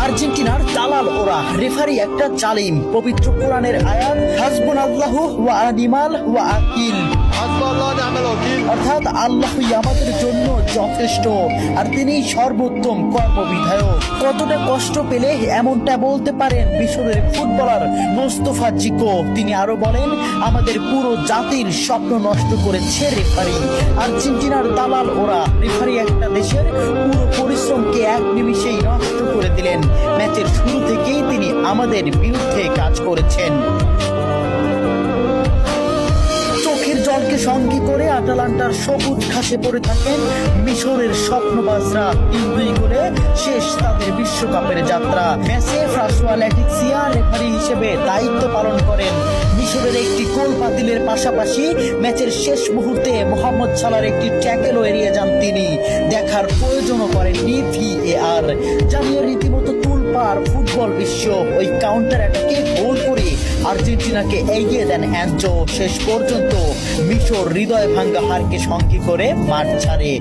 আর্জেন্টিনার দালাল ওরা, রেফারি একটা জালিম। পবিত্র কোরআনের আয়াত হাসবুনাল্লাহু ওয়া নিমাল ওয়াকিল, অর্থাৎ আল্লাহই আমাদের জন্য যথেষ্ট আর তিনি সর্বোত্তম কর্মবিধায়ক। কতটা কষ্ট পেলে এমনটা বলতে পারেন মিশরের ফুটবলার মোস্তফা জিকো। তিনি আরো বলেন, আমাদের পুরো জাতির স্বপ্ন নষ্ট করেছে রেফারি। আর্জেন্টিনার দালাল ওরা, রেফারি একটা দেশের পুরো পরিশ্রমকে এক নিমিষেই নষ্ট করে দিলেন। ম্যাচের শুরু থেকেই তিনি আমাদের বিরুদ্ধে কাজ করেছেন। চোখের জলকে সঙ্গী করে আটালান্টার সবুজ ঘাসে পড়ে থাকেন মিশরের স্বপ্নবাজরা। 3-2 গোলে শেষ তাদের বিশ্বকাপের যাত্রা। ম্যাচে ফ্রাসোয়া ল্যাটিক্সিয়া রেফারি হিসেবে দায়িত্ব পালন করেন। মিশরের একটি গোল বাতিলের পাশাপাশি ম্যাচের শেষ মুহূর্তে মোহাম্মদ সালার একটি ট্যাকেলও এড়িয়ে যান তিনি। দেখার প্রয়োজনও করেননি VAR। জানিয়ে রীতিমতো তুলপাড় ফুটবল বিশ্ব। ওই কাউন্টার অ্যাটাকে গোল করে আর্জেন্টিনাকে এগিয়ে দেন অ্যাঞ্জো। শেষ পর্যন্ত মিশর হৃদয় ভাঙ্গা হারকে সঙ্গী করে মাঠ ছাড়ে।